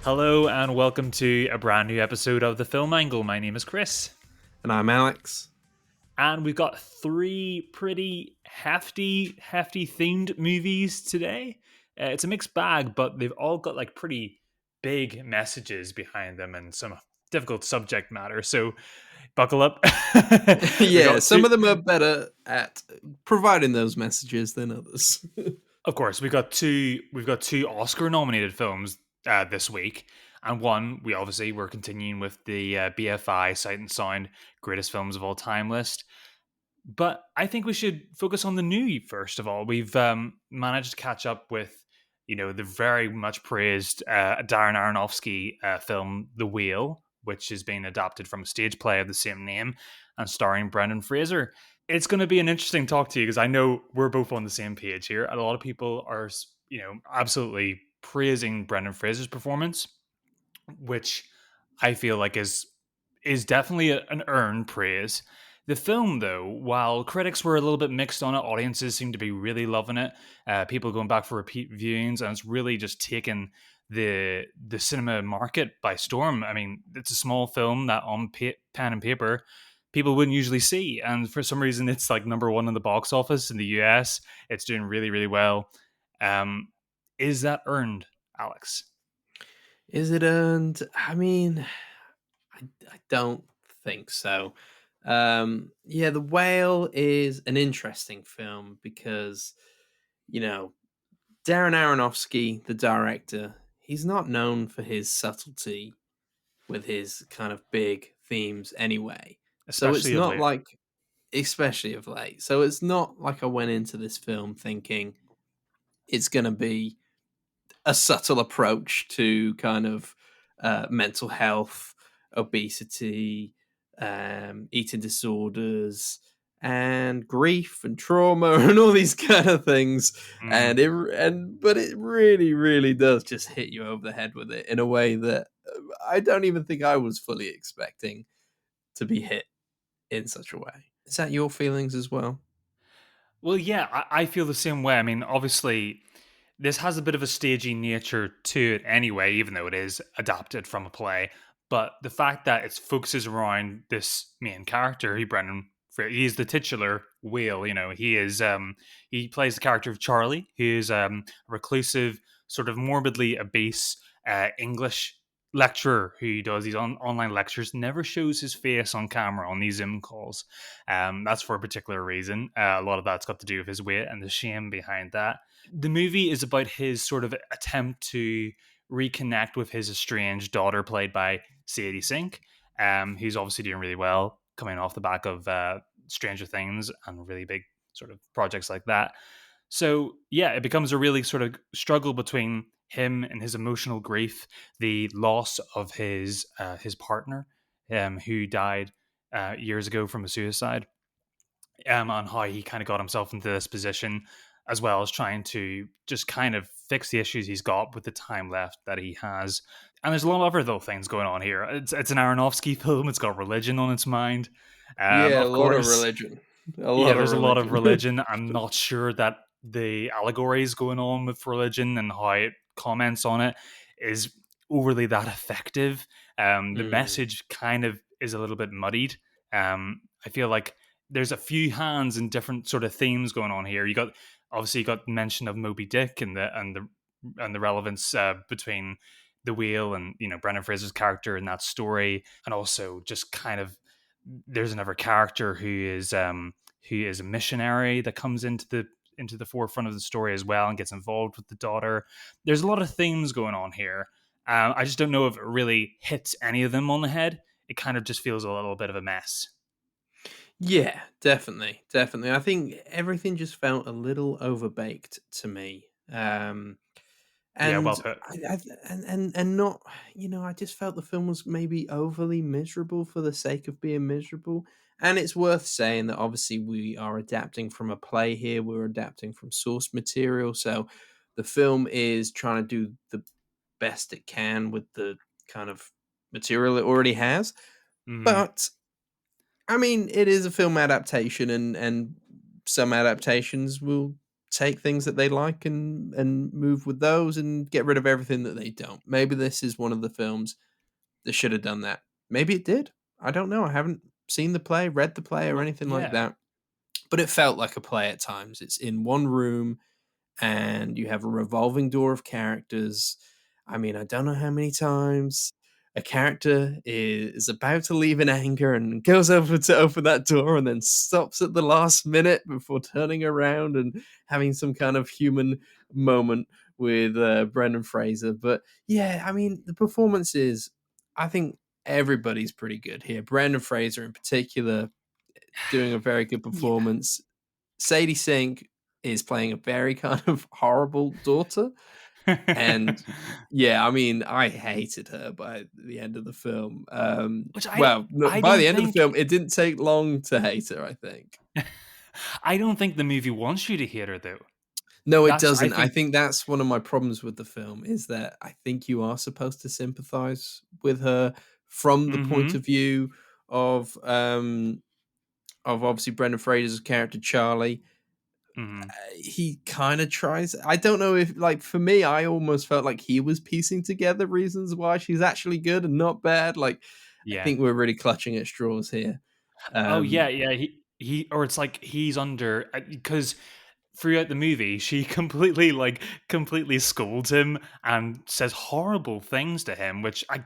Hello and welcome to a brand new episode of The Film Angle. My name is Kris. And I'm Alex. And we've got three pretty hefty themed movies today. It's a mixed bag, but they've all got like pretty big messages behind them and some difficult subject matter. So buckle up. we Yeah, got two. some of them are better at providing those messages than others. Of course, we've got two Oscar-nominated films this week, and one we're continuing with the BFI Sight and Sound Greatest Films of All Time list. But I think we should focus on the new first of all. We've managed to catch up with the very much praised Darren Aronofsky film The Whale, which is being adapted from a stage play of the same name and starring Brendan Fraser. It's going to be an interesting talk to you because I know we're both on the same page here. A lot of people are, absolutely praising Brendan Fraser's performance, which I feel like is definitely an earned praise. The film, though, while critics were a little bit mixed on it, audiences seem to be really loving it. People going back for repeat viewings, and it's really just taken the cinema market by storm. I mean, it's a small film that on pen and paper people wouldn't usually see, and for some reason, it's like number one in the box office in the US. It's doing really, really well. Is that earned, Alex? Is it earned? I mean, I don't think so. Yeah, The Whale is an interesting film because, you know, Darren Aronofsky, the director, he's not known for his subtlety with his kind of big themes anyway. So it's Especially of not late. like, especially of late. So it's not like I went into this film thinking it's going to be a subtle approach to kind of mental health, obesity, eating disorders, and grief and trauma and all these kind of things. Mm. But it really, really does just hit you over the head with it in a way that I don't even think I was fully expecting to be hit in such a way. Is that your feelings as well? Well, yeah, I feel the same way. I mean, obviously, this has a bit of a stagey nature to it anyway, even though it is adapted from a play. But the fact that it focuses around this main character, he's the titular whale. He plays the character of Charlie, who is a reclusive, sort of morbidly obese English lecturer who does these online lectures, never shows his face on camera on these Zoom calls. That's for a particular reason. A lot of that's got to do with his weight and the shame behind that. The movie is about his sort of attempt to reconnect with his estranged daughter, played by Sadie Sink, who's obviously doing really well, coming off the back of Stranger Things and really big sort of projects like that. So yeah, it becomes a really sort of struggle between him and his emotional grief, the loss of his partner, who died years ago from a suicide, on how he kind of got himself into this position, as well as trying to just kind of fix the issues he's got with the time left that he has. And there's a lot of other little things going on here. It's an Aronofsky film. It's got religion on its mind. Yeah, a Of lot of course, religion. A yeah, lot of there's a lot of religion. religion. I'm not sure that the allegories going on with religion and how it comments on it is overly that effective. The Mm. message kind of is a little bit muddied. I feel like there's a few hands and different sort of themes going on here. You got mention of Moby Dick and the relevance between the whale and Brendan Fraser's character in that story, and also just kind of there's another character who is a missionary that comes into the forefront of the story as well and gets involved with the daughter. There's a lot of themes going on here. I just don't know if it really hits any of them on the head. It kind of just feels a little bit of a mess. Yeah, definitely, definitely. I think everything just felt a little overbaked to me, Yeah, well and put. and not, I just felt the film was maybe overly miserable for the sake of being miserable. And it's worth saying that obviously we are adapting from a play here. We're adapting from source material, so the film is trying to do the best it can with the kind of material it already has. Mm, But I mean, it is a film adaptation, and some adaptations will take things that they like and move with those and get rid of everything that they don't. Maybe this is one of the films that should have done that. Maybe it did. I don't know. I haven't seen the play, read the play, or Well, anything like yeah. that. But it felt like a play at times. It's in one room and you have a revolving door of characters. I mean, I don't know how many times a character is about to leave in anger and goes over to open that door and then stops at the last minute before turning around and having some kind of human moment with Brendan Fraser. But yeah, I mean, the performances, I think everybody's pretty good here. Brendan Fraser, in particular, doing a very good Yeah. performance. Sadie Sink is playing a very kind of horrible daughter, and yeah, I mean, I hated her by the end of the film. Which Well, no, I by the don't end of the think film, it didn't take long to hate her, I think. I don't think the movie wants you to hate her though. No, it That's I doesn't. I think think that's one of my problems with the film is that I think you are supposed to sympathize with her from the point Mhm. of view of obviously Brendan Fraser's character Charlie. Mhm. He kind of tries. I don't know if, like, for me, I almost felt like he was piecing together reasons why she's actually good and not bad. Like, I Yeah. think we're really clutching at straws here. Oh yeah, Um, yeah. He or it's like he's under because throughout the movie she completely scolds him and says horrible things to him, which I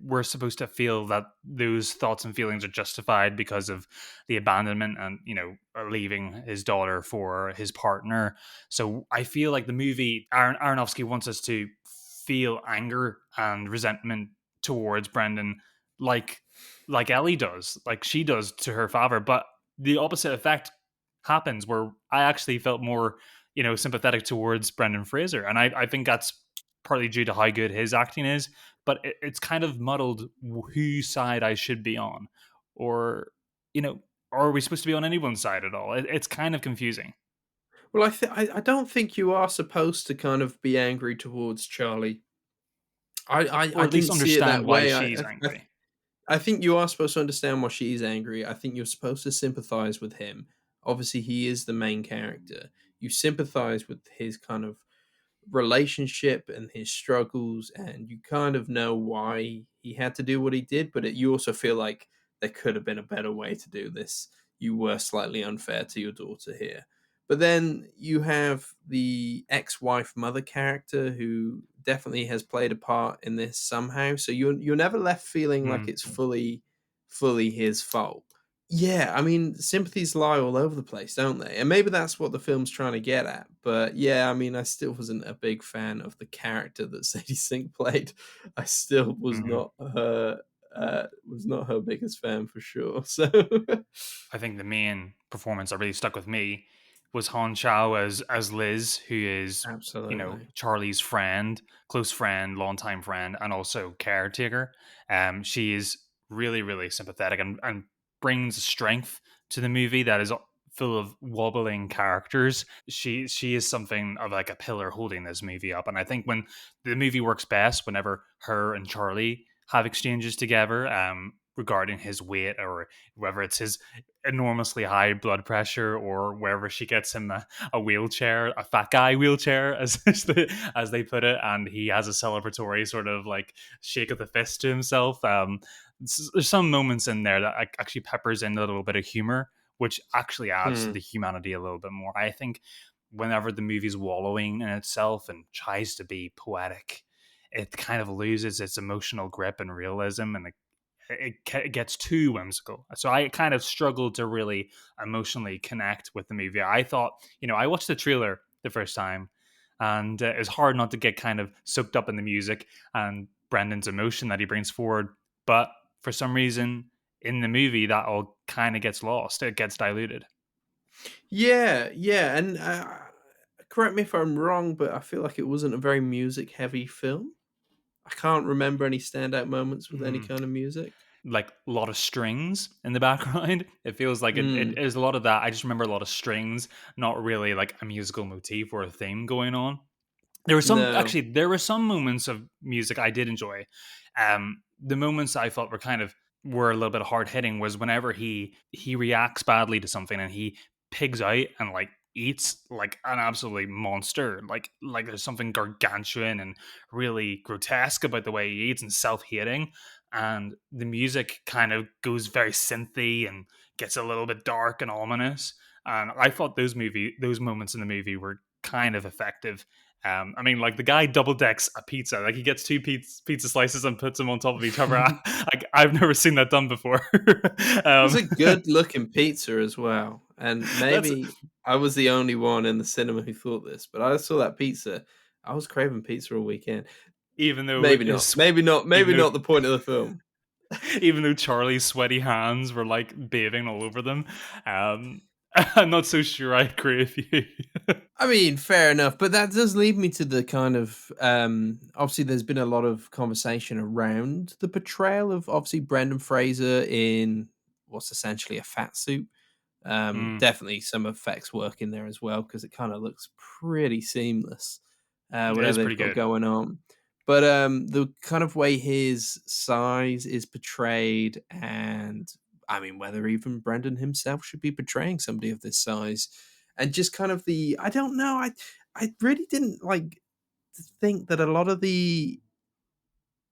we're supposed to feel that those thoughts and feelings are justified because of the abandonment and, leaving his daughter for his partner. So I feel like the movie, Aronofsky wants us to feel anger and resentment towards Brendan, like like Ellie does, like she does to her father. But the opposite effect happens where I actually felt more, sympathetic towards Brendan Fraser. And I think that's partly due to how good his acting is, but it's kind of muddled whose side I should be on, or you know, or are we supposed to be on anyone's side at all? It's kind of confusing, well, I don't think you are supposed to kind of be angry towards Charlie. or I at least didn't see it that understand why way. she's angry. I think you are supposed to understand why she's angry. I think you're supposed to sympathize with him. Obviously, he is the main character. You sympathize with his kind of relationship and his struggles, and you kind of know why he had to do what he did, but you also feel like there could have been a better way to do this. You were slightly unfair to your daughter here. But then you have the ex-wife mother character who definitely has played a part in this somehow. So you're never left feeling like it's Mm. fully his fault. Yeah, I mean, sympathies lie all over the place, don't they? And maybe that's what the film's trying to get at. But yeah, I mean, I still wasn't a big fan of the character that Sadie Sink played. I still Mhm. was not her biggest fan for sure. So I think the main performance that really stuck with me was Han Chow as Liz, who is, absolutely. Charlie's friend, close friend, longtime friend, and also caretaker. She is really, really sympathetic and brings strength to the movie that is full of wobbling characters. She is something of like a pillar holding this movie up. And I think when the movie works best, whenever her and Charlie have exchanges together, regarding his weight or whether it's his enormously high blood pressure or wherever she gets him a wheelchair, a fat guy wheelchair, as they put it, and he has a celebratory sort of like shake of the fist to himself. There's some moments in there that actually peppers in a little bit of humor, which actually adds to Hmm. the humanity a little bit more. I think whenever the movie's wallowing in itself and tries to be poetic, it kind of loses its emotional grip and realism, and it gets too whimsical. So I kind of struggled to really emotionally connect with the movie. I thought, I watched the trailer the first time, and it's hard not to get kind of soaked up in the music and Brendan's emotion that he brings forward. But for some reason, in the movie, that all kind of gets lost. It gets diluted. Yeah, yeah, and correct me if I'm wrong, but I feel like it wasn't a very music heavy film. I can't remember any standout moments with any Mm. kind of music. Like a lot of strings in the background. It feels like it Mm, is a lot of that. I just remember a lot of strings, not really like a musical motif or a theme going on. no. There were some moments of music I did enjoy. The moments I felt were a little bit hard hitting was whenever he reacts badly to something and he pigs out and like eats like an absolute monster. Like there's something gargantuan and really grotesque about the way he eats and self-hating. And the music kind of goes very synthy and gets a little bit dark and ominous. And I thought those moments in the movie were kind of effective. I mean, like the guy double decks a pizza. Like he gets two pizza slices and puts them on top of each other. I've never seen that done before. It was um, a good looking pizza as well, and that's maybe I was the only one in the cinema who thought this, but I saw that pizza. I was craving pizza all weekend. even though Maybe not. his Maybe not. even Maybe though not the point of the film. even though Charlie's sweaty hands were like bathing all over them. Um, I'm not so sure I agree with you. I mean, fair enough, but that does lead me to the kind of obviously there's been a lot of conversation around the portrayal of obviously Brendan Fraser in what's essentially a fat suit. Mm, Definitely some effects work in there as well because it kind of looks pretty seamless, it is whatever pretty they've got good. going on. But the kind of way his size is portrayed, and I mean, whether even Brendan himself should be portraying somebody of this size, and just kind of the I don't know, I really didn't like think that a lot of the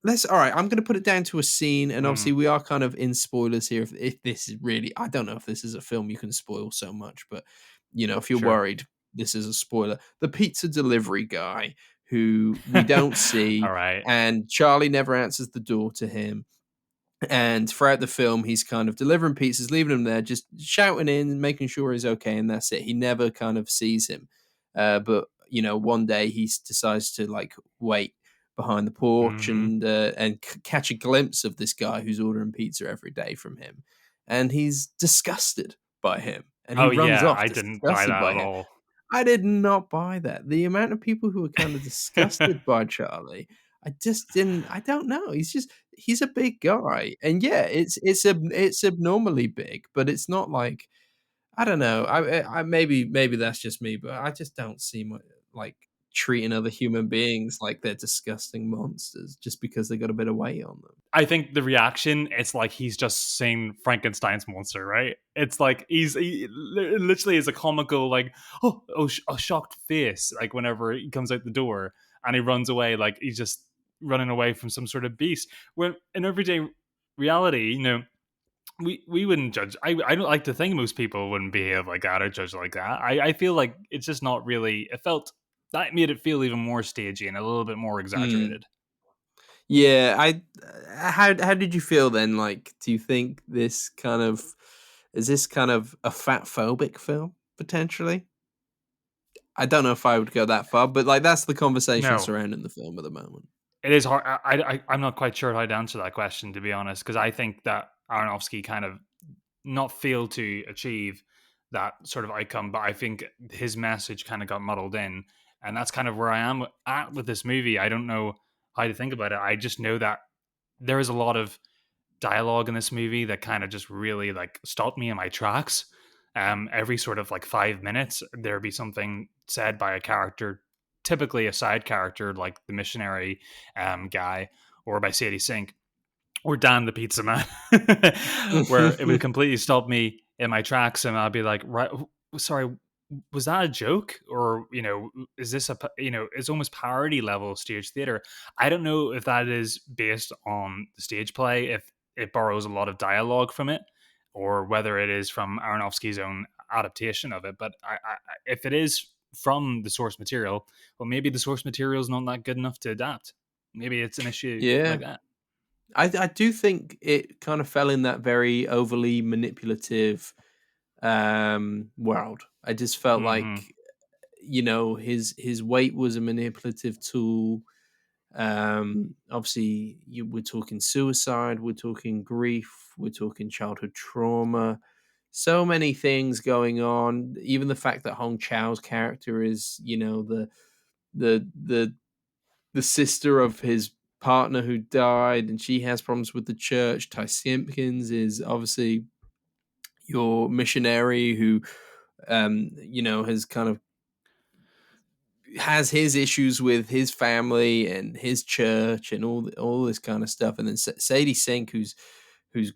let's all right. I'm going to put it down to a scene, and obviously Mm, we are kind of in spoilers here. If this is really, I don't know if this is a film you can spoil so much, but if you're sure. worried, this is a spoiler. The pizza delivery guy who we don't see, All right. and Charlie never answers the door to him, and throughout the film, he's kind of delivering pizzas, leaving him there, just shouting in, making sure he's okay, and that's it. He never kind of sees him. But one day decides to like wait behind the porch Hmm. and catch a glimpse of this guy who's ordering pizza every day from him, and he's disgusted by him, and he Oh runs yeah, off I didn't buy disgusted that by at him. all. I did not buy that. The amount of people who were kind of disgusted by Charlie, I just didn't. I don't know. He's a big guy, and yeah, it's abnormally big, but it's not like I don't know. I maybe that's just me, but I just don't see like treating other human beings like they're disgusting monsters just because they got a bit of weight on them. I think the reaction, it's like he's just seen Frankenstein's monster, right? It's like he literally is a comical, like, a shocked face, like whenever he comes out the door and he runs away, like he's just running away from some sort of beast. When in everyday reality, we wouldn't judge. I don't like to think most people wouldn't behave like that or judge like that. I feel like it's just not really. It felt that made it feel even more stagey and a little bit more Mm. exaggerated. Yeah, how did you feel then? Like, do you think this kind of is this kind of a fat phobic film potentially? I don't know if I would go that far, but like that's the conversation No, surrounding the film at the moment. it is hard. I'm not quite sure how to answer that question, to be honest, because I think that Aronofsky kind of not failed to achieve that sort of outcome, but I think his message kind of got muddled in, and that's kind of where I am at with this movie. I don't know how to think about it. I just know that there is a lot of dialogue in this movie that kind of just really like stopped me in my tracks. Every sort of like 5 minutes, there'd be something said by a character, typically a side character like the missionary guy, or by Sadie Sink, or Dan the pizza man, where it would completely stop me in my tracks, and I'd be like, right, sorry, was that a joke, or is this it's almost parody level stage theater. I don't know if that is based on the stage play, if it borrows a lot of dialogue from it, or whether it is from Aronofsky's own adaptation of it. But if it is from the source material, well, maybe the source material is not that good enough to adapt. Maybe it's an issue Yeah. like that. I do think it kind of fell in that very overly manipulative world. I just felt like Hmm. his weight was a manipulative tool. Obviously, we're talking suicide, we're talking grief, we're talking childhood trauma. So many things going on. Even the fact that Hong Chau's character is, the the the sister of his partner who died, and she has problems with the church. Ty Simpkins is obviously your missionary who, has kind of has his issues with his family and his church and all this kind of stuff. And then Sadie Sink, who's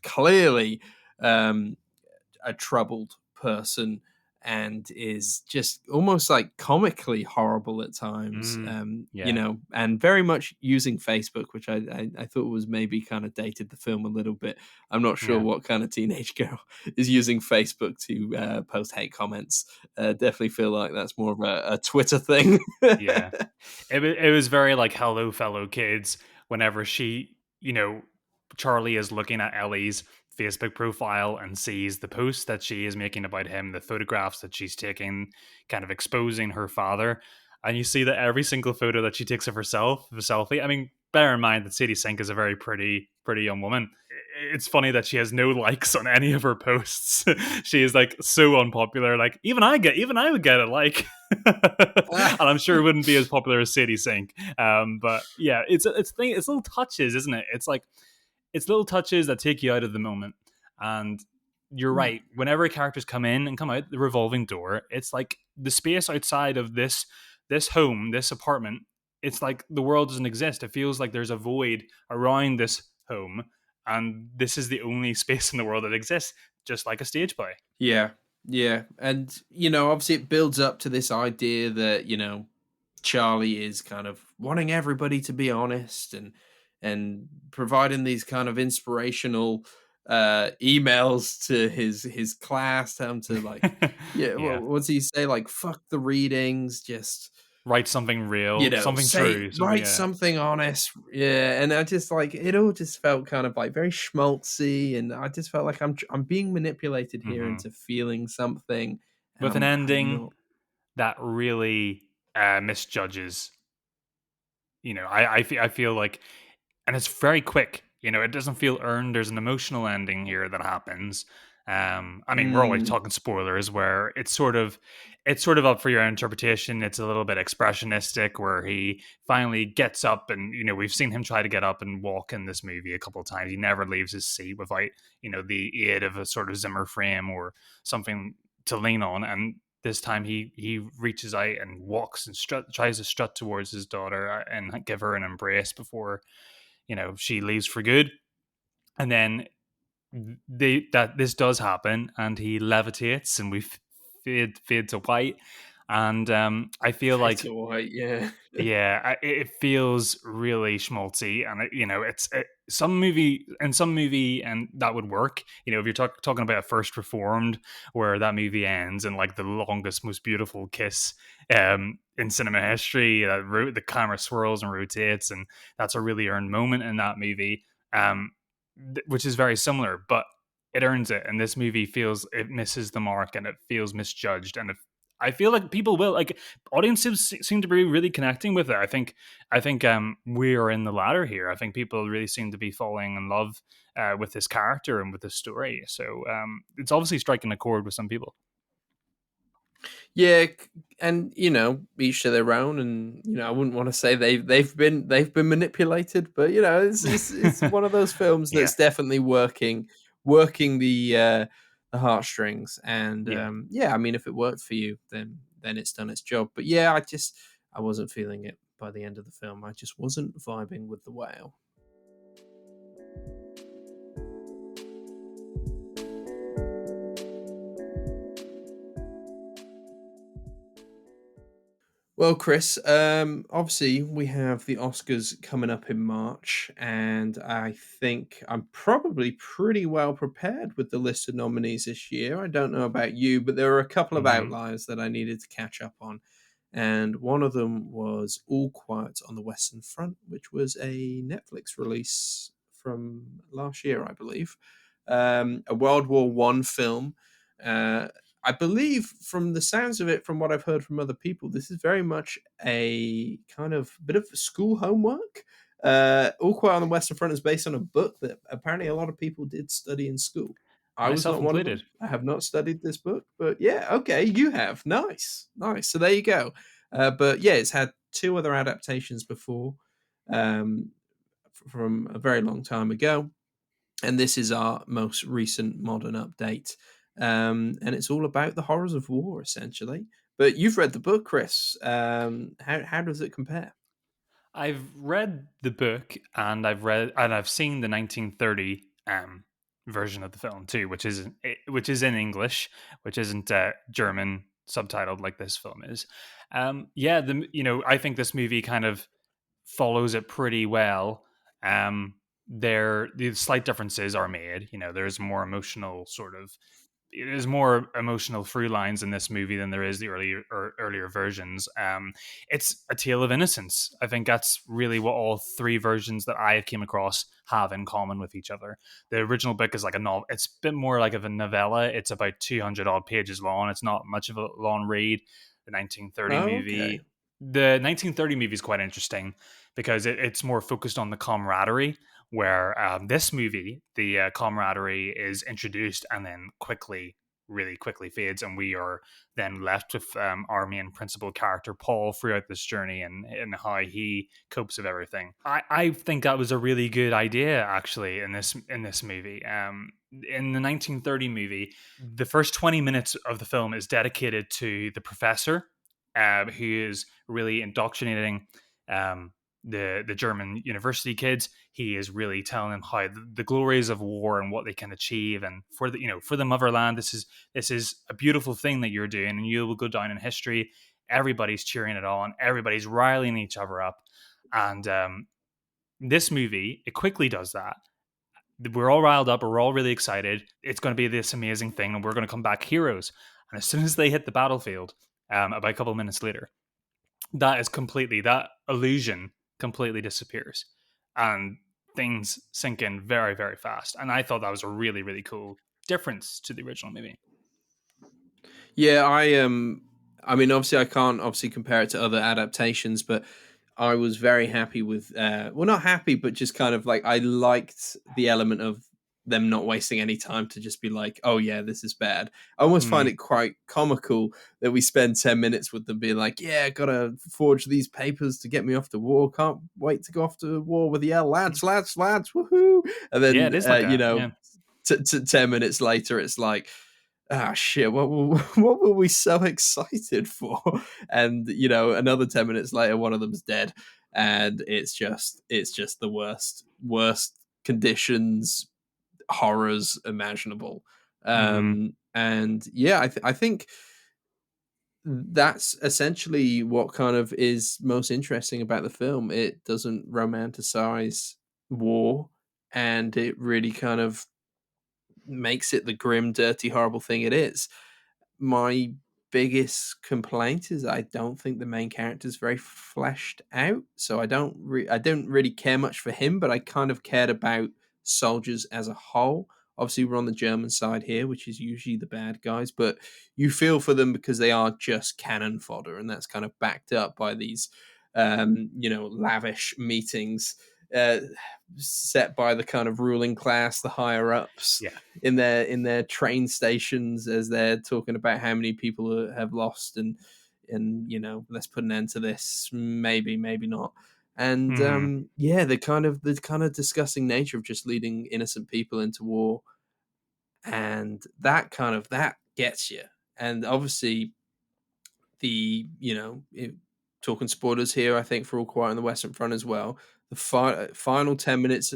clearly um, a troubled person, and is just almost like comically horrible at times. You Yeah. know, and very much using Facebook, which I thought was maybe kind of dated the film a little bit. I'm not sure Yeah. what kind of teenage girl is using Facebook to post hate comments. Definitely feel like that's more of a Twitter thing. Yeah. It was very like, "Hello, fellow kids," whenever Charlie is looking at Ellie's Facebook profile and sees the post that she is making about him, the photographs that she's taking, kind of exposing her father, and you see that every single photo that she takes of herself, of a selfie. I mean, bear in mind that Sadie Sink is a very pretty young woman. It's funny that she has no likes on any of her posts. She is, like, so unpopular, like, even I would get a like. And I'm sure it wouldn't be as popular as Sadie Sink. But yeah, it's little touches, isn't it? It's little touches that take you out of the moment. And you're right. Whenever characters come in and come out the revolving door, it's like the space outside of this home, this apartment. It's like the world doesn't exist. It feels like there's a void around this home, and this is the only space in the world that exists, just like a stage play. Yeah, yeah, and you know, obviously, it builds up to this idea that Charlie is kind of wanting everybody to be honest and providing these kind of inspirational emails to his class, tell him to like, yeah, Yeah, what does he say? Like, fuck the readings, just write something real, something say true, something. write Yeah. something honest. Yeah, and I just like it all just felt kind of like very schmaltzy, and I just felt like I'm being manipulated here Hmm. into feeling something, and With an I'm ending not. that really misjudges. I feel like, and it's very quick. It doesn't feel earned. There's an emotional ending here that happens. I mean, we're always Mm, talking spoilers, where it's sort of up for your interpretation. It's a little bit expressionistic, where he finally gets up, and we've seen him try to get up and walk in this movie a couple of times. He never leaves his seat without the aid of a sort of Zimmer frame or something to lean on. And this time he reaches out and walks and tries to strut towards his daughter, and give her an embrace before she leaves for good. And then this does happen, and he levitates, and we fade to white. And I feel fade to like, white, yeah. yeah, it feels really schmaltzy, and some movie, and that would work. If you're talking about First Reformed, where that movie ends in like the longest, most beautiful kiss in cinema history. The camera swirls and rotates, and that's a really earned moment in that movie, which is very similar, but it earns it. And this movie feels it misses the mark, and it feels misjudged, and I feel like people will like audiences seem to be really connecting with it. I think we are in the latter here. I think people really seem to be falling in love with this character and with this story. So it's obviously striking a chord with some people. Yeah, and each to their own, and I wouldn't want to say they've been manipulated, but it's one of those films Yeah, that's definitely working the heartstrings, and yeah. yeah, I mean, if it worked for you, then it's done its job. But yeah, I wasn't feeling it by the end of the film. I just wasn't vibing with the whale. Well, Chris, obviously we have the Oscars coming up in March, and I think I'm probably pretty well prepared with the list of nominees this year. I don't know about you, but there were a couple of Hmm. outliers that I needed to catch up on. And one of them was All Quiet on the Western Front, which was a Netflix release from last year, I believe. A World War One film. Uh, I believe from the sounds of it, from what I've heard from other people, this is very much a kind of bit of school homework. All Quiet on the Western Front is based on a book that apparently a lot of people did study in school. I was Myself not one of included. them. I have not studied this book, but yeah, okay, you have. Nice, nice. So there you go. But yeah, it's had two other adaptations before, um, from a very long time ago, and this is our most recent modern update. And it's all about the horrors of war, essentially. But you've read the book, Chris. How does it compare? I've read the book, and I've seen the 1930 version of the film too, which is in English, which isn't German subtitled like this film is. Yeah, I think this movie kind of follows it pretty well. The slight differences are made. There's more emotional sort of there's more emotional through lines in this movie than there is the earlier versions. It's a tale of innocence. I think that's really what all three versions that I came across have in common with each other. The original book is like a novel. It's a bit more like of a novella. It's about 200 odd pages long. It's not much of a long read. The 1930 Oh, okay. movie. The 1930 movie is quite interesting because it's more focused on the camaraderie, where this movie, the camaraderie is introduced and then really quickly fades, and we are then left with our main principal character, Paul, throughout this journey and how he copes with everything. I think that was a really good idea, actually, in this movie. In the 1930 movie, the first 20 minutes of the film is dedicated to the professor, who is really indoctrinating the German university kids. He is really telling them how the glories of war and what they can achieve, and for the motherland, this is a beautiful thing that you're doing, and you will go down in history. Everybody's cheering it on. Everybody's riling each other up, and this movie, it quickly does that. We're all riled up. We're all really excited. It's going to be this amazing thing, and we're going to come back heroes. And as soon as they hit the battlefield, about a couple of minutes later, that illusion completely disappears, and things sink in very, very fast. And I thought that was a really, really cool difference to the original movie. Yeah, I mean, obviously, I can't obviously compare it to other adaptations, but I was very happy with. Well, not happy, but just kind of like I liked the element of them not wasting any time to just be like, "Oh yeah, this is bad." I almost find Mm, it quite comical that we spend 10 minutes with them being like, "Yeah, gotta forge these papers to get me off to war. Can't wait to go off to war with the lads, lads, lads, woohoo!" And yeah, then it is like you a know, yeah. 10 minutes later, it's like, ah, shit, what were we so excited for? And another 10 minutes later, one of them's dead, and it's just the worst conditions, horrors imaginable. Hmm. And yeah, I think that's essentially what kind of is most interesting about the film. It doesn't romanticize war, and it really kind of makes it the grim, dirty, horrible thing it is. My biggest complaint is I don't think the main character is very fleshed out. So I don't really care much for him, but I kind of cared about soldiers as a whole. Obviously, we're on the German side here, which is usually the bad guys, but you feel for them because they are just cannon fodder, and that's kind of backed up by these, lavish meetings uh, set by the kind of ruling class, the higher ups, Yeah. in their train stations as they're talking about how many people have lost, and let's put an end to this, maybe not. And Hmm. yeah, the kind of disgusting nature of just leading innocent people into war, and that gets you. And obviously, the talking spoilers here, I think, for All Quiet on the Western Front as well. The final 10 minutes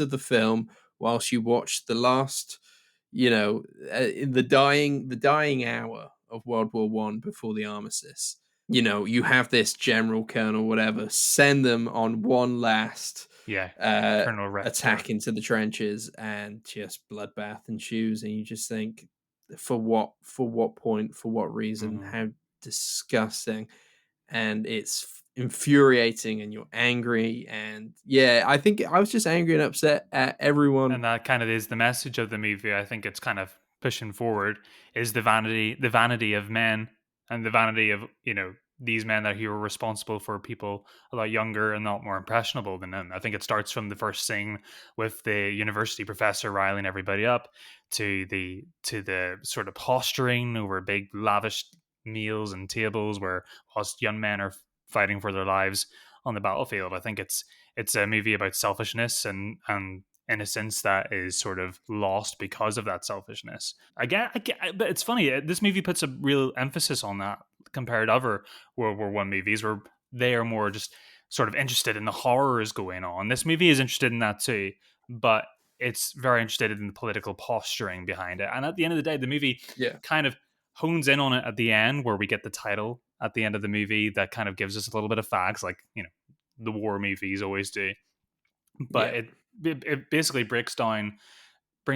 of the film, whilst you watch the last, in the dying hour of World War I before the armistice. You have this general, colonel, whatever, send them on one last Yeah. uh, Colonel Richter. attack into the trenches, and just bloodbath ensues, and you just think, for what point, for what reason, Hmm. how disgusting. And it's infuriating, and you're angry, and yeah, I think I was just angry and upset at everyone. And that kind of is the message of the movie. I think it's kind of pushing forward is the vanity of men, and the vanity of these men that who are responsible for people a lot younger and not more impressionable than them. I think it starts from the first scene with the university professor riling everybody up, to the sort of posturing over big lavish meals and tables where whilst young men are fighting for their lives on the battlefield. I think it's a movie about selfishness and innocence that is sort of lost because of that selfishness. But it's funny. This movie puts a real emphasis on that compared to other World War I movies, where they are more just sort of interested in the horrors going on. This movie is interested in that too, but it's very interested in the political posturing behind it. And at the end of the day, the movie Yeah. kind of hones in on it at the end, where we get the title at the end of the movie that kind of gives us a little bit of facts, like, the war movies always do. But Yeah. it basically brings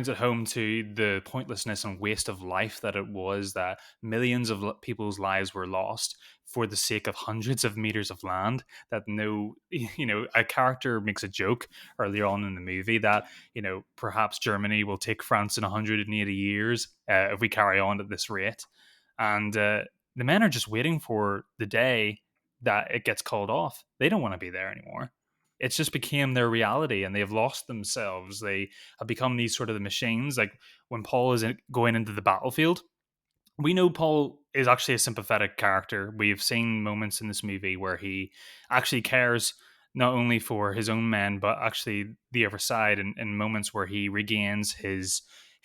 it home to the pointlessness and waste of life that it was, that millions of people's lives were lost for the sake of hundreds of meters of land. That no, a character makes a joke earlier on in the movie that, perhaps Germany will take France in 180 years if we carry on at this rate. And the men are just waiting for the day that it gets called off. They don't want to be there anymore. It's just became their reality, and they've lost themselves. They have become these sort of the machines. Like when Paul is going into the battlefield, we know Paul is actually a sympathetic character. We've seen moments in this movie where he actually cares not only for his own men, but actually the other side, and moments where he regains his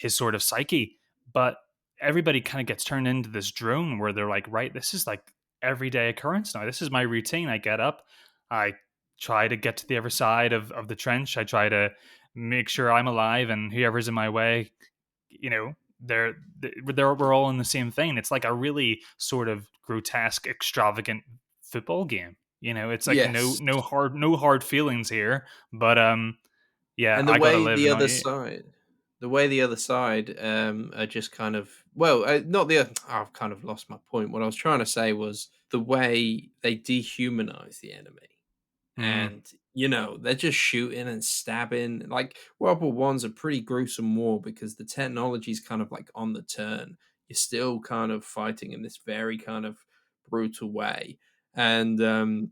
sort of psyche. But everybody kind of gets turned into this drone where they're like, right, this is like everyday occurrence now. This is my routine. I get up, I try to get to the other side of the trench. I try to make sure I'm alive, and whoever's in my way, you know, we're all in the same thing. It's like a really sort of grotesque, extravagant football game. It's like Yes. no hard feelings here. But yeah, And I gotta live, and not you. the way the other side are just kind of, well, not the I've kind of lost my point. What I was trying to say was the way they dehumanize the enemy, Mm, and they're just shooting and stabbing. Like World War One's a pretty gruesome war because the technology's kind of like on the turn. You're still kind of fighting in this very kind of brutal way, and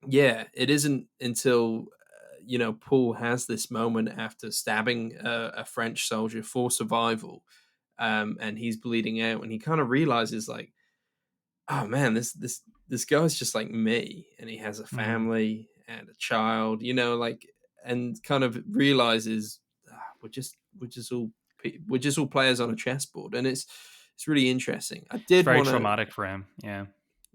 yeah, it isn't until Paul has this moment after stabbing a French soldier for survival, and he's bleeding out, and he kind of realizes like, oh man, this guy's just like me, and he has a mm. family and a child, like, and kind of realizes we're just all players on a chessboard, and it's really interesting. I It's did very want to traumatic for him. Yeah.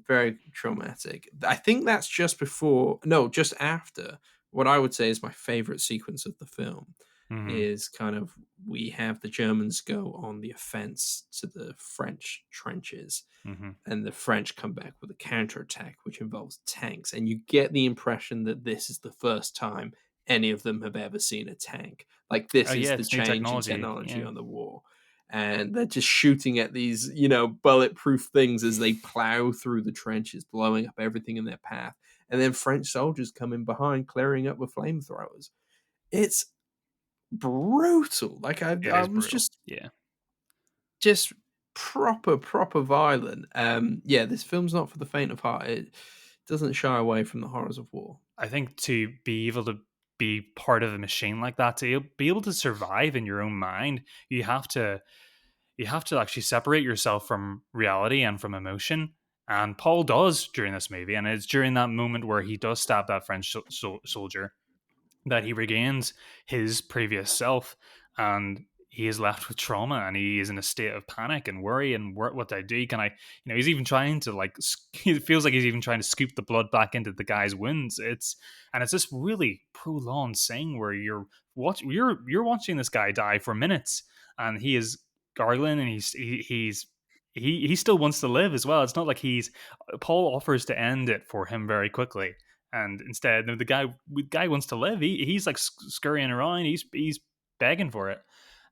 very traumatic. I think that's just before, no, just after. What I would say is my favorite sequence of the film Hmm. is kind of we have the Germans go on the offense to the French trenches, Hmm. and the French come back with a counterattack, which involves tanks. And you get the impression that this is the first time any of them have ever seen a tank. Like, Oh this is yeah, the it's new change in technology. technology Yeah. on the war. And they're just shooting at these, bulletproof things as they plow through the trenches, blowing up everything in their path. And then French soldiers come in behind, clearing up with flamethrowers. It's brutal. Like, It I is was brutal. just Yeah. just proper violent. Yeah, this film's not for the faint of heart. It doesn't shy away from the horrors of war. I think to be able to be part of a machine like that, to be able to survive in your own mind, you have to actually separate yourself from reality and from emotion. And Paul does during this movie, and it's during that moment where he does stab that French soldier that he regains his previous self, and he is left with trauma, and he is in a state of panic and worry and what do I do? Can I, he's even trying to like, it feels like he's even trying to scoop the blood back into the guy's wounds. It's this really prolonged thing where you're watching this guy die for minutes, and he is gargling, and he still wants to live as well. It's not like Paul offers to end it for him very quickly, and instead, no, the guy wants to live. He's like scurrying around. He's begging for it.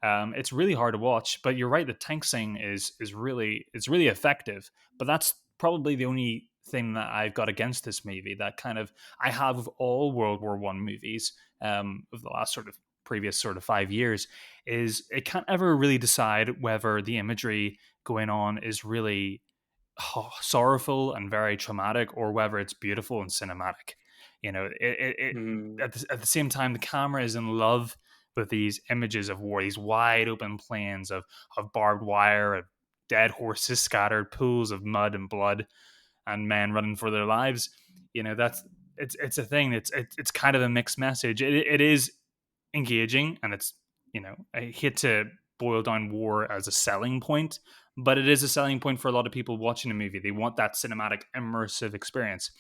It's really hard to watch, but you're right. The tank scene is really, it's really effective. But that's probably the only thing that I've got against this movie. That kind of I have of all World War One movies of the last sort of previous sort of 5 years, is it can't ever really decide whether the imagery going on is really sorrowful and very traumatic, or whether it's beautiful and cinematic. Mm, At the same time, the camera is in love with these images of war, these wide open plains of barbed wire, of dead horses scattered, pools of mud and blood, and men running for their lives. That's it's a thing. It's kind of a mixed message. It is engaging, and I hate to boil down war as a selling point, but it is a selling point for a lot of people watching a movie. They want that cinematic immersive experience.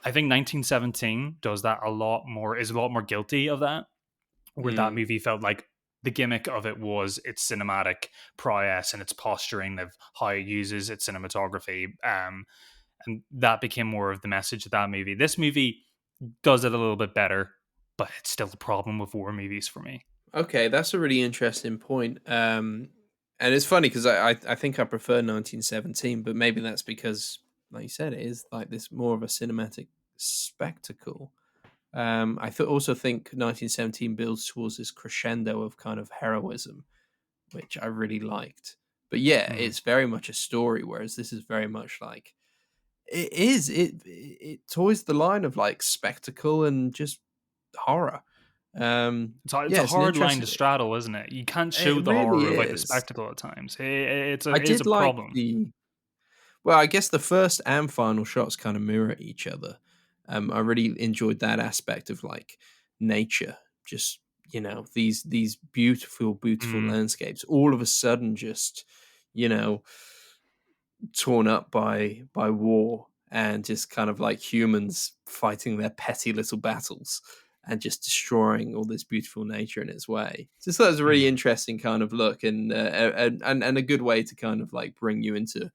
I think 1917 does that a lot more, is a lot more guilty of that, where that mm, movie felt like the gimmick of it was its cinematic prowess and its posturing of how it uses its cinematography. And that became more of the message of that movie. This movie does it a little bit better, but it's still a problem with war movies for me. Okay, that's a really interesting point. And it's funny because I think I prefer 1917, but maybe that's because, like you said, it is like this more of a cinematic spectacle. Also think 1917 builds towards this crescendo of kind of heroism, which I really liked. But yeah, Mhm. it's very much a story, whereas this is very much like it toys the line of like spectacle and just horror. It's Yeah, a it's an hard line to interesting. straddle, isn't it? You can't show It the really horror without the is. spectacle at times. I It is a did like problem. the well, I guess the first and final shots kind of mirror each other. I really enjoyed that aspect of like nature, just these beautiful, beautiful Mm, landscapes, all of a sudden just you know torn up by war and just kind of like humans fighting their petty little battles and just destroying all this beautiful nature in its way. Just that was a really mhm. interesting kind of look and a good way to kind of like bring you into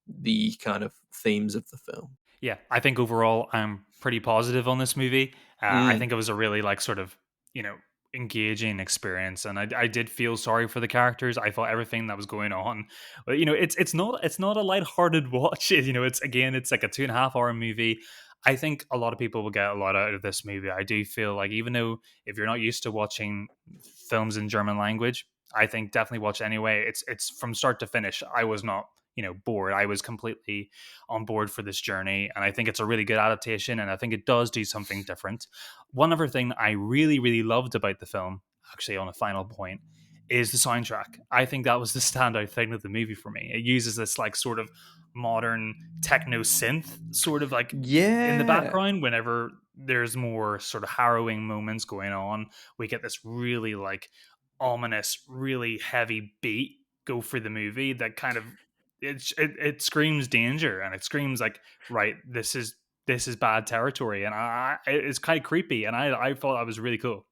the kind of themes of the film. Yeah, I think overall I'm pretty positive on this movie. I Mm. think it was a really like sort of you know engaging experience, and I did feel sorry for the characters. I thought everything that was going on, but it's not a lighthearted watch. It's again it's like a 2.5 hour movie. I think a lot of people will get a lot out of this movie. I do feel like even though if you're not used to watching films in German language, I think definitely watch it anyway. It's from start to finish. I was not bored. I was completely on board for this journey. And I think it's a really good adaptation. And I think it does do something different. One other thing I really, really loved about the film, actually, on a final point, is the soundtrack. I think that was the standout thing of the movie for me. It uses this like sort of modern techno synth, sort of like in the Yeah, background whenever there's more sort of harrowing moments going on. We get this really like ominous, really heavy beat go for the movie that kind of it screams danger and it screams like right this is bad territory and it's kind of creepy and I thought that was really cool.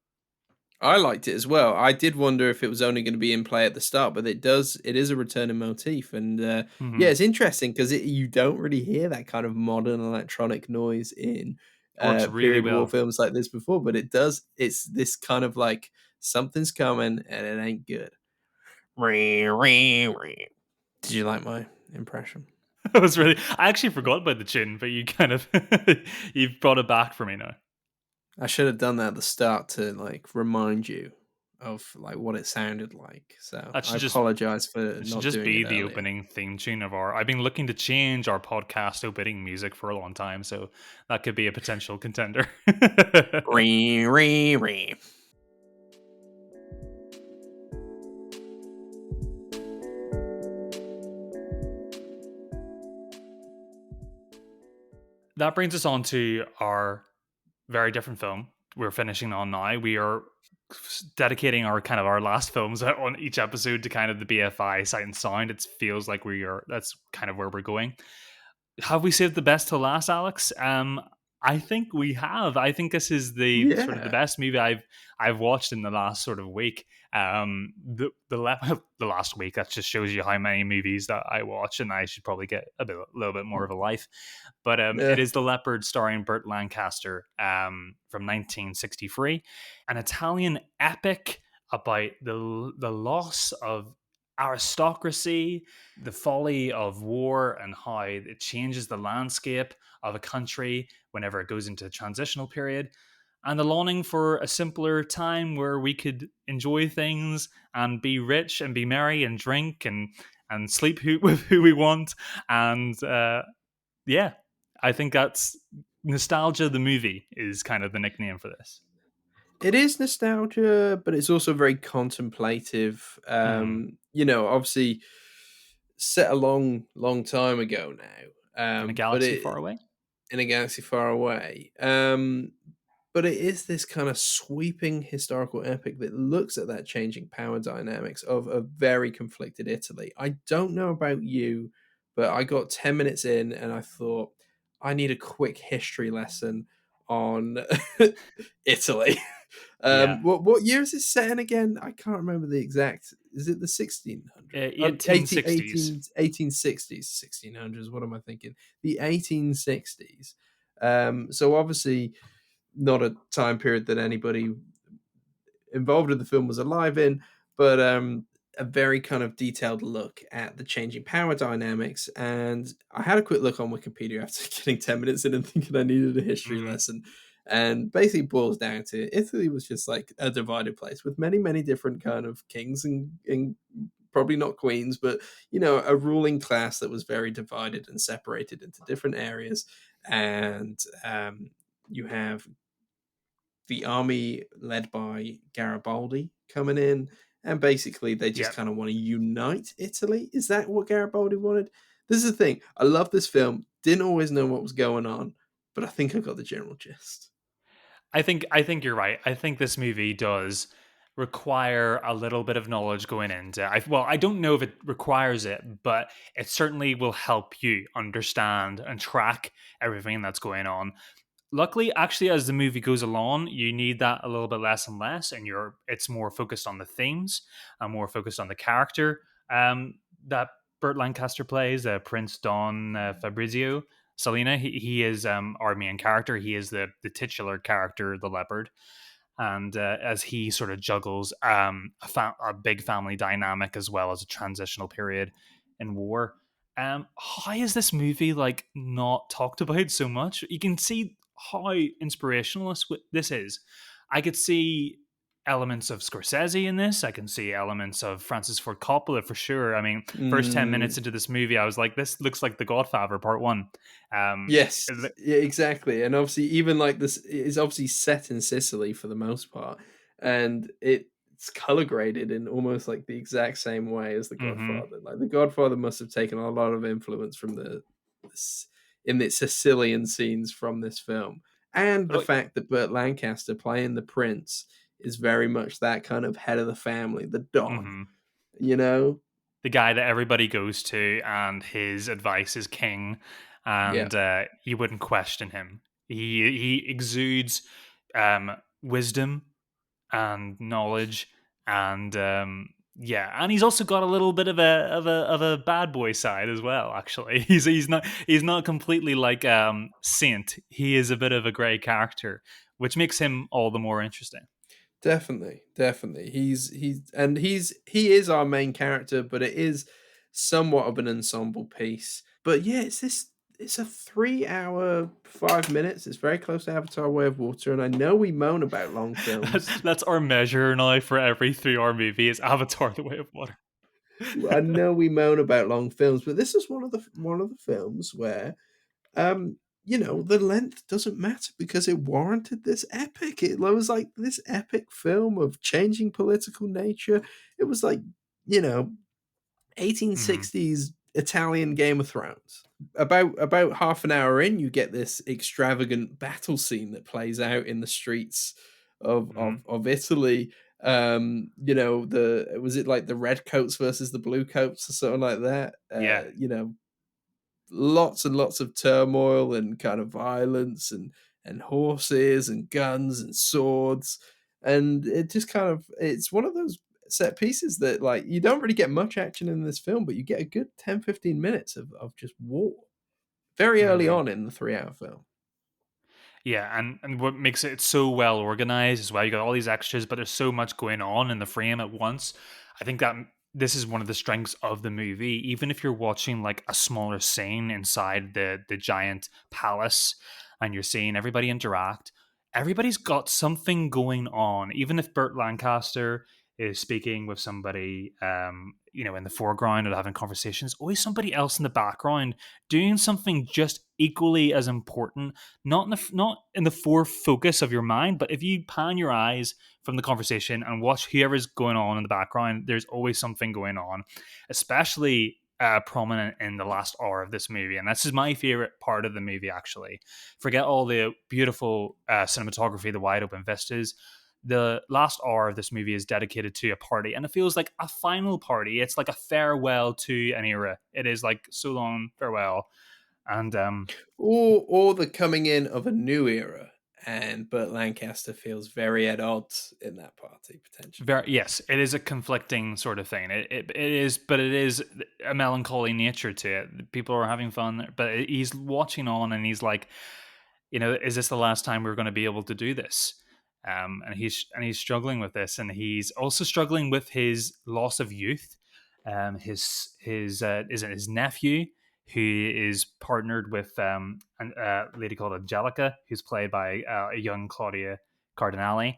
I liked it as well. I did wonder if it was only going to be in play at the start, but it does. It is a returning motif, and yeah, Hmm. it's interesting because you don't really hear that kind of modern electronic noise in It works really period war well. films like this before. But it does. It's this kind of like something's coming and it ain't good. Did you like my impression? It was really I actually forgot about the chin but you kind of you've brought it back for me now. I should have done that at the start to like remind you of like what it sounded like. So that I should just apologize for it should not just doing it be the earlier. opening theme tune of our I've been looking to change our podcast opening music for a long time so that could be a potential contender. That brings us on to our very different film we're finishing on now. We are dedicating our kind of our last films on each episode to kind of the BFI Sight and Sound. It feels like that's kind of where we're going. Have we saved the best to last, Alex? I think we have. I think this is the sort of the Yeah. best movie I've watched in the last sort of week. The last week that just shows you how many movies that I watch, and I should probably get a little bit more of a life. But it Yeah. is The Leopard, starring Burt Lancaster, from 1963, an Italian epic about the loss of aristocracy, the folly of war, and how it changes the landscape of a country whenever it goes into a transitional period, and the longing for a simpler time where we could enjoy things and be rich and be merry and drink and sleep with who we want. And yeah, I think that's nostalgia. The movie is kind of the nickname for this. It is nostalgia, but it's also very contemplative. Hmm. Obviously set a long, long time ago now. In a But galaxy it far away. in a galaxy far away. But it is this kind of sweeping historical epic that looks at that changing power dynamics of a very conflicted Italy. I don't know about you, but I got 10 minutes in and I thought, I need a quick history lesson on Italy. Yeah. What year is it set in again? I can't remember the exact. Is it the 1600s? 1860s. 1860s, 1600s. What am I thinking? The 1860s. So obviously not a time period that anybody involved in the film was alive in, but a very kind of detailed look at the changing power dynamics. And I had a quick look on Wikipedia after getting 10 minutes in and thinking I needed a history Mhm. lesson. And basically boils down to Italy was just like a divided place with many, many different kind of kings and probably not queens, but a ruling class that was very divided and separated into different areas. And you have the army led by Garibaldi coming in, and basically they just Yeah. kind of want to unite Italy. Is that what Garibaldi wanted? This is the thing. I love this film. Didn't always know what was going on, but I think I got the general gist. I think you're right. I think this movie does require a little bit of knowledge going into. I don't know if it requires it, but it certainly will help you understand and track everything that's going on. Luckily, actually, as the movie goes along, you need that a little bit less and less, and it's more focused on the themes and more focused on the character that Burt Lancaster plays, Prince Don Fabrizio Salina. He is our main character. He is the titular character, the Leopard, and as he sort of juggles a big family dynamic as well as a transitional period in war. How is this movie like not talked about so much? You can see how inspirational this is. I could see elements of Scorsese in this. I can see elements of Francis Ford Coppola for sure. I mean, first 10 minutes Mm, into this movie, I was like, "This looks like The Godfather Part One." Um, yes, th- yeah, exactly. And obviously, even like this is obviously set in Sicily for the most part, and it's color graded in almost like the exact same way as The mhm. Godfather. Like The Godfather must have taken a lot of influence from this, in the Sicilian scenes from this film, and the Oh, fact that Burt Lancaster playing the prince is very much that kind of head of the family, the Don. mhm. You know? The guy that everybody goes to, and his advice is king, Yeah, and you wouldn't question him. He exudes wisdom and knowledge, and yeah, and he's also got a little bit of a bad boy side as well. Actually, he's not completely like Saint. He is a bit of a grey character, which makes him all the more interesting. definitely, definitely. He is our main character, but it is somewhat of an ensemble piece. But yeah, it's a 3 hour 5 minutes. It's very close to Avatar: Way of Water, and I know we moan about long films. That's our measure now for every 3 hour movie is Avatar: The Way of Water. I know we moan about long films, but this is one of the films where the length doesn't matter because it warranted this epic. It was like this epic film of changing political nature. It was like, you know, Mhm. 1860s Italian Game of Thrones. About half an hour in, you get this extravagant battle scene that plays out in the streets of Mhm. Italy. The was it like the red coats versus the blue coats or something like that? Yeah. Lots and lots of turmoil and kind of violence and horses and guns and swords, and it just kind of it's one of those set pieces that like you don't really get much action in this film, but you get a good 10-15 minutes of just war very early Mhm. on in the 3 hour film. Yeah, and what makes it so well organized as well, you got all these extras, but there's so much going on in the frame at once. I think that this is one of the strengths of the movie. Even if you're watching like a smaller scene inside the giant palace, and you're seeing everybody interact, everybody's got something going on. Even if Burt Lancaster is speaking with somebody, in the foreground or having conversations, always somebody else in the background doing something just equally as important, not in the fore focus of your mind, but if you pan your eyes from the conversation and watch whoever's going on in the background, there's always something going on, especially prominent in the last hour of this movie. And this is my favorite part of the movie, actually. Forget all the beautiful cinematography, the wide open vistas. The last hour of this movie is dedicated to a party, and it feels like a final party. It's like a farewell to an era. It is like so long farewell, and Or the coming in of a new era. and Burt Lancaster feels very at odds in that party potentially. Very yes, it is a conflicting sort of thing. It is, but it is a melancholy nature to it. People are having fun, but he's watching on, and he's like, is this the last time we're going to be able to do this? And he's struggling with this, and he's also struggling with his loss of youth. His is it his nephew who is partnered with a lady called Angelica, who's played by a young Claudia Cardinale.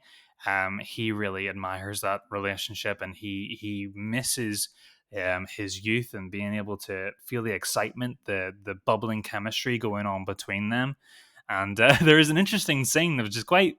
He really admires that relationship, and he misses his youth and being able to feel the excitement, the bubbling chemistry going on between them. And there is an interesting scene that was just quite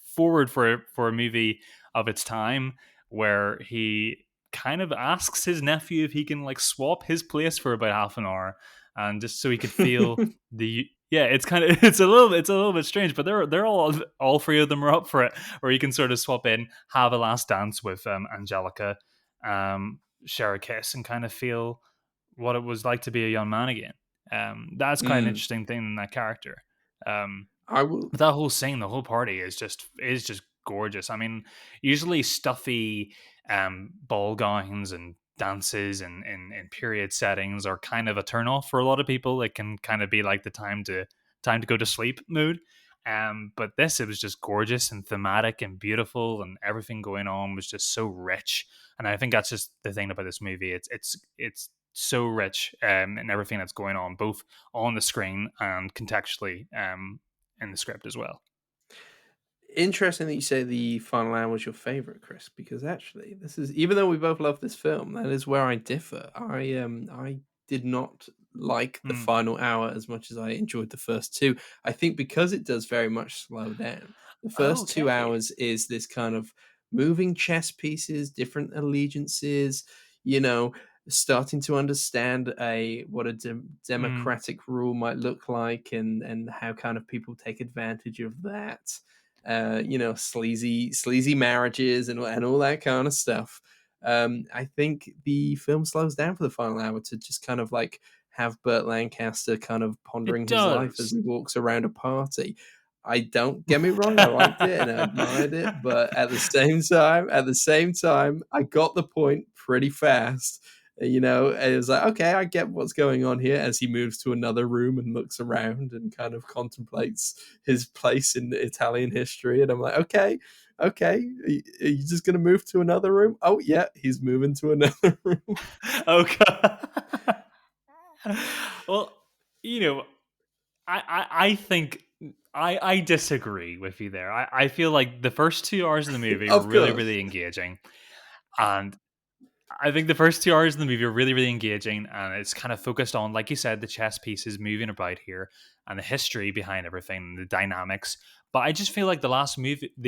forward for a movie of its time, where he kind of asks his nephew if he can like swap his place for about half an hour, and just so he could feel the yeah, it's kind of it's a little bit strange, but they're all three of them are up for it, where you can sort of swap in, have a last dance with Angelica, share a kiss, and kind of feel what it was like to be a young man again. That's quite an Mm, interesting thing in that character. Um, I will. but that whole scene, the whole party is just gorgeous. I mean, usually stuffy ball gowns and dances and in period settings are kind of a turn off for a lot of people. It can kind of be like the time to go to sleep mood. But this, it was just gorgeous and thematic and beautiful, and everything going on was just so rich. And I think that's just the thing about this movie. It's so rich in everything that's going on, both on the screen and contextually in the script as well. Interesting that you say the final hour was your favorite, Chris, because actually, this is even though we both love this film, that is where I differ. I did not like the Mm. final hour as much as I enjoyed the first two. I think because it does very much slow down. The first two Okay. hours is this kind of moving chess pieces, different allegiances, you know, starting to understand a what a Mm. democratic rule might look like, and how kind of people take advantage of that, sleazy marriages and all that kind of stuff. I think the film slows down for the final hour to just kind of like have Burt Lancaster kind of It pondering his life as does. he walks around a party. I don't get me wrong, I liked it and I admired it, but at the same time, I got the point pretty fast. It was like, okay, I get what's going on here as he moves to another room and looks around and kind of contemplates his place in Italian history. And I'm like, okay, okay, are you just going to move to another room? Oh, yeah, he's moving to another room. Okay. Well, you know, I think I disagree with you there. I feel like the first 2 hours of the movie were Of really, course. really engaging. And I think the first 2 hours of the movie are really, really engaging, and it's kind of focused on, like you said, the chess pieces moving about here, and the history behind everything, the dynamics. But I just feel like the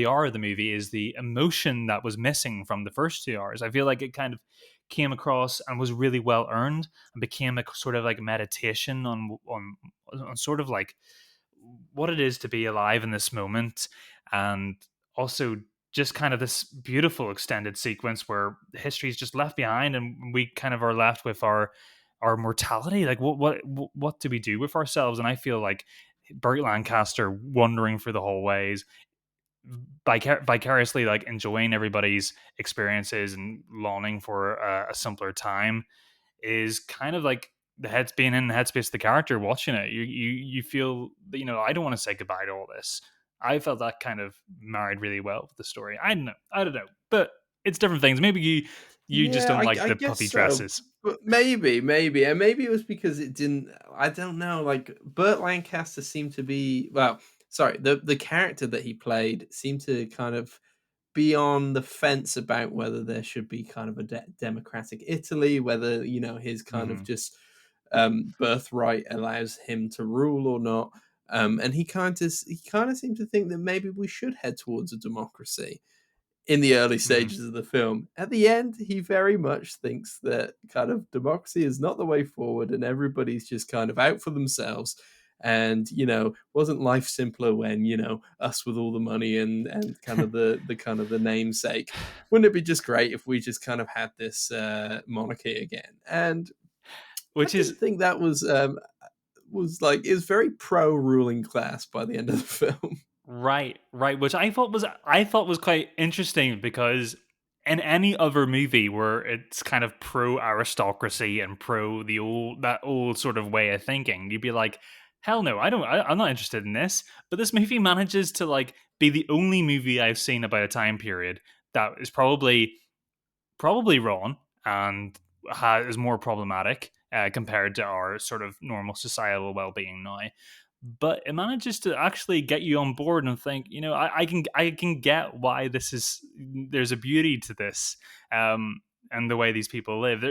hour of the movie, is the emotion that was missing from the first 2 hours. I feel like it kind of came across and was really well earned, and became a sort of like meditation on sort of like what it is to be alive in this moment, and also just kind of this beautiful extended sequence where history is just left behind, and we kind of are left with our mortality. Like what do we do with ourselves? And I feel like Burt Lancaster wandering through the hallways, vicariously like enjoying everybody's experiences and longing for a simpler time, is kind of like the heads being in the headspace of the character watching it. You feel that, I don't want to say goodbye to all this. I felt that kind of married really well with the story. I don't know, but it's different things. Maybe you just Yeah, don't like I the guess puffy so. dresses. But maybe, and maybe it was because it didn't. I don't know. Like Burt Lancaster seemed to be well. Sorry, the character that he played seemed to kind of be on the fence about whether there should be kind of a democratic Italy, whether his kind of Hmm. just birthright allows him to rule or not. And he kind of seemed to think that maybe we should head towards a democracy in the early Hmm. stages of the film. At the end, he very much thinks that kind of democracy is not the way forward and everybody's just kind of out for themselves. And wasn't life simpler when us with all the money and kind of the kind of the namesake? Wouldn't it be just great if we just kind of had this monarchy again? And I Which is didn't think that was like it was very pro ruling class by the end of the film. Right, right, which I thought was quite interesting because in any other movie where it's kind of pro aristocracy and pro the old that old sort of way of thinking, you'd be like, hell no, I'm not interested in this. But this movie manages to like be the only movie I've seen about a time period that is probably wrong and is more problematic compared to our sort of normal societal well-being now, but it manages to actually get you on board and think, I can get why this is there's a beauty to this, and the way these people live.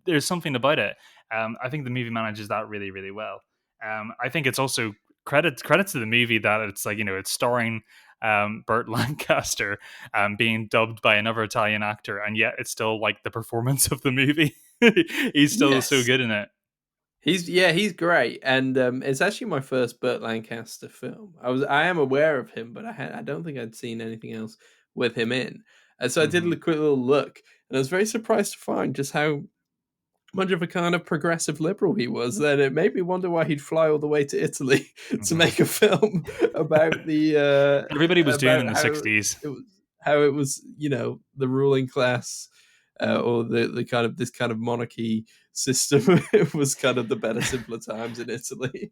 There's something about it. I think the movie manages that really, really well. I think it's also credits to the movie that it's like, it's starring Burt Lancaster, being dubbed by another Italian actor, and yet it's still like the performance of the movie. He's still so Yes. good in it. He's great, and it's actually my first Burt Lancaster film. I am aware of him, but I don't think I'd seen anything else with him in, and so I did Hmm. a quick little look, and I was very surprised to find just how much of a kind of progressive liberal he was. That it made me wonder why he'd fly all the way to Italy to Hmm. make a film about Everybody was doing in about the '60s. how it was, the ruling class, or the kind of this kind of monarchy system. It was kind of the better, simpler times in Italy.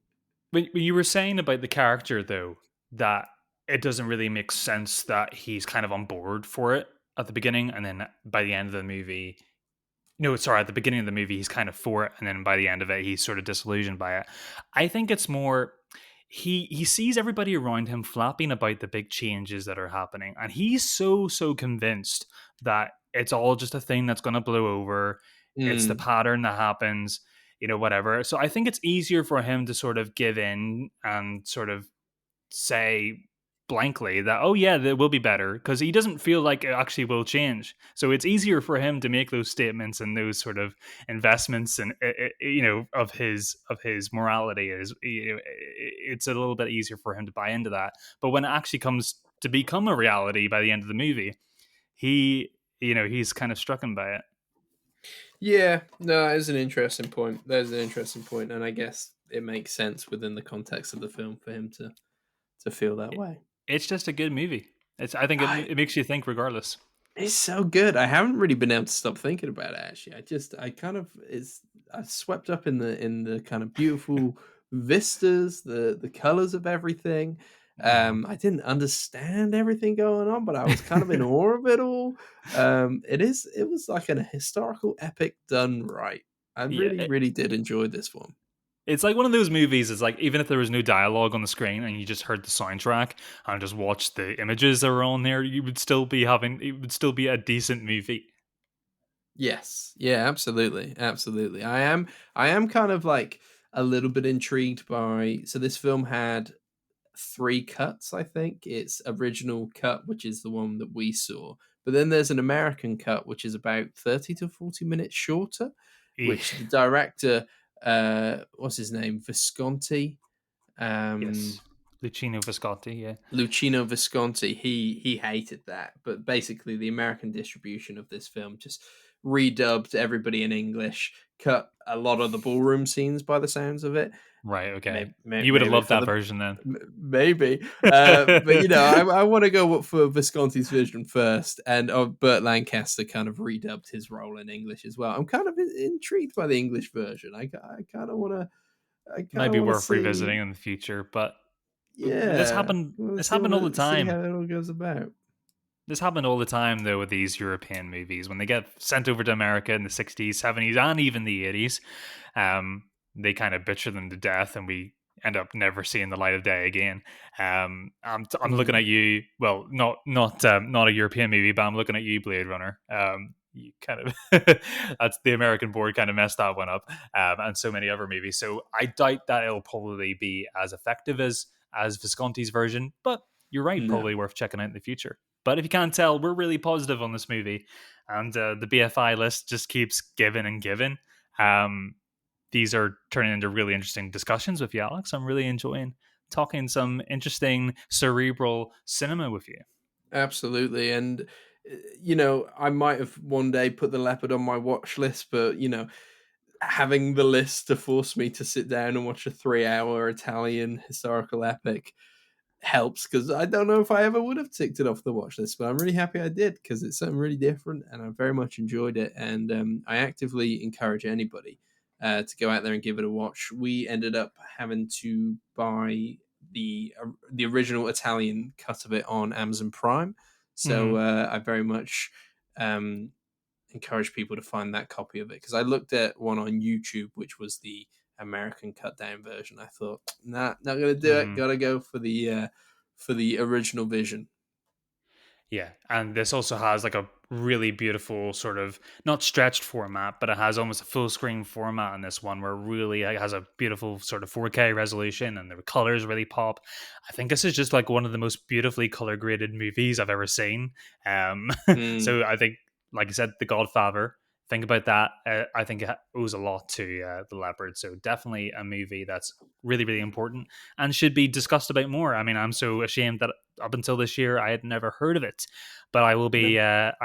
When you were saying about the character, though, that it doesn't really make sense that he's kind of on board for it at the beginning, and then by the end of the movie, no, sorry, at the beginning of the movie, he's kind of for it, and then by the end of it, he's sort of disillusioned by it. I think it's more he sees everybody around him flapping about the big changes that are happening, and he's so convinced that it's all just a thing that's going to blow over. It's the Mm. pattern that happens, whatever. So I think it's easier for him to sort of give in and sort of say blankly that, oh yeah, that will be better, because he doesn't feel like it actually will change. So it's easier for him to make those statements and those sort of investments, and of his morality is, it's a little bit easier for him to buy into that. But when it actually comes to become a reality by the end of the movie, he's kind of struck by it. Yeah, no, that is an interesting point. There's an interesting point, and I guess it makes sense within the context of the film for him to feel that It- way. it's just a good movie. I think I it makes you think regardless. It's so good. I haven't really been able to stop thinking about it, actually. I kind of it's I swept up in the kind of beautiful vistas, the colors of everything. Mhm. I didn't understand everything going on, but I was kind of in awe of it all. It was like an historical epic done right. I really, Yeah. really did enjoy this one. It's like one of those movies. It's like, even if there was no dialogue on the screen and you just heard the soundtrack and just watched the images that were on there, it would still be a decent movie. Yes. Yeah, absolutely. Absolutely. I am kind of like a little bit intrigued by, so this film had three cuts, I think. It's original cut, which is the one that we saw. But then there's an American cut, which is about 30 to 40 minutes shorter, which Eesh. the director, what's his name? Visconti. Um, Yes, Luchino Visconti. Yeah, Luchino Visconti, he hated that, but basically the American distribution of this film just redubbed everybody in English, cut a lot of the ballroom scenes by the sounds of it. right. Okay, you would have Maybe loved for that the version then. maybe, but I want to go for Visconti's vision first, and Burt Lancaster kind of redubbed his role in English as well. I'm kind of intrigued by the English version. I kind Might of be want to worth see. revisiting in the future, but this Yeah, happened. I want to This see happened all the see time. how it all goes about. This happened all the time, though, with these European movies when they get sent over to America in the '60s, '70s, and even the '80s. They kind of butcher them to death, and we end up never seeing the light of day again. I'm looking Mm, at you. Well, not a European movie, but I'm looking at you, Blade Runner. You kind of that's the American board kind of messed that one up, and so many other movies. So I doubt that it'll probably be as effective as Visconti's version, but you're right, no, probably worth checking out in the future. But if you can't tell, we're really positive on this movie, and the BFI list just keeps giving and giving. Um, these are turning into really interesting discussions with you, Alex. I'm really enjoying talking some interesting cerebral cinema with you. absolutely. And I might have one day put the Leopard on my watch list, but having the list to force me to sit down and watch a 3 hour Italian historical epic, helps because I don't know if I ever would have ticked it off the watch list, but I'm really happy I did because it's something really different and I very much enjoyed it. And I actively encourage anybody to go out there and give it a watch. We ended up having to buy the original Italian cut of it on Amazon Prime, so Mhm. I very much um, encourage people to find that copy of it because I looked at one on YouTube, which was the American cut down version. I thought, nah, not gonna do it. Mhm. Gotta go for the original vision. Yeah, and this also has like a really beautiful sort of not stretched format, but it has almost a full screen format in this one where it really has a beautiful sort of 4K resolution and the colors really pop. I think this is just like one of the most beautifully color graded movies I've ever seen. Um, Mm. so I think, like I said, The Godfather. Think about that. I think it owes a lot to The Leopard. So definitely a movie that's really, really important and should be discussed about more. I mean, I'm so ashamed that up until this year I had never heard of it, but No. I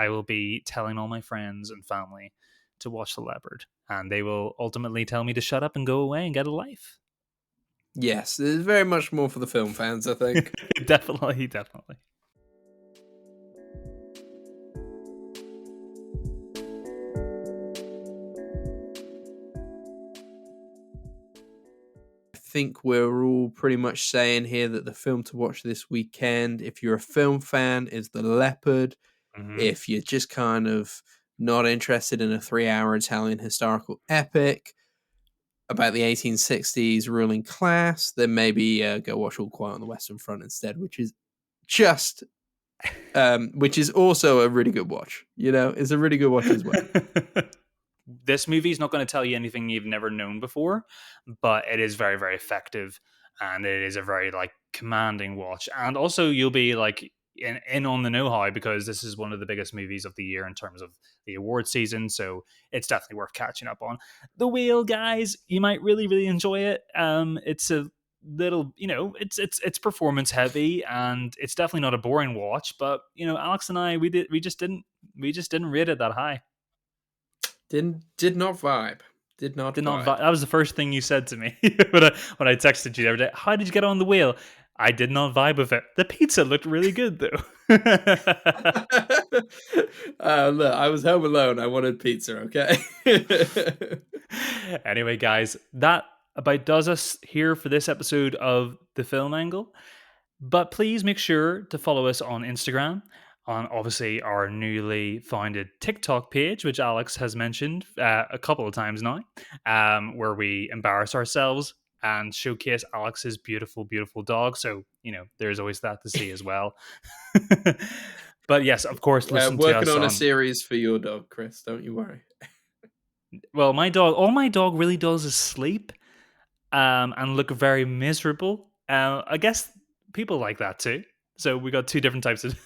will be telling all my friends and family to watch The Leopard, and they will ultimately tell me to shut up and go away and get a life. Yes, there's very much more for the film fans, I think. Definitely, definitely. I think we're all pretty much saying here that the film to watch this weekend, if you're a film fan, is The Leopard. Hmm. If you're just kind of not interested in a 3 hour Italian historical epic about the 1860s ruling class, then maybe go watch All Quiet on the Western Front instead, just, which is also a really good watch. You know, it's a really good watch as well. This movie is not going to tell you anything you've never known before, but it is very, very effective, and it is a very like commanding watch. And also, you'll be like in on the know how because this is one of the biggest movies of the year in terms of the award season. So it's definitely worth catching up on. The Whale, guys, you might really, really enjoy it. It's a little, it's performance heavy, and it's definitely not a boring watch. But Alex and I, we just didn't rate it that high. Did not vibe. Did not Did not. vibe. That was the first thing you said to me when I texted you the other day. How did you get on the wheel? I did not vibe with it. The pizza looked really good though. Look, I was home alone. I wanted pizza. Okay. Anyway, guys, that about does us here for this episode of The Film Angle. But please make sure to follow us on Instagram, on obviously our newly founded TikTok page, which Alex has mentioned a couple of times now, where we embarrass ourselves and showcase Alex's beautiful, beautiful dog. So, there's always that to see as well. But yes, of course, listen to Working us on a on. series for your dog, Chris. Don't you worry. Well, all my dog really does is sleep and look very miserable. I guess people like that too. So we got two different types of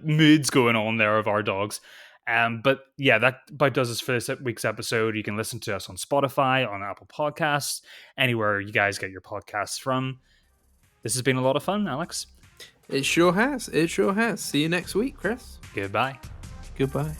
moods going on there of our dogs. But yeah, that about does us for this week's episode. You can listen to us on Spotify, on Apple Podcasts, anywhere you guys get your podcasts from. This has been a lot of fun, Alex. It sure has. It sure has. See you next week, Chris. Goodbye. Goodbye.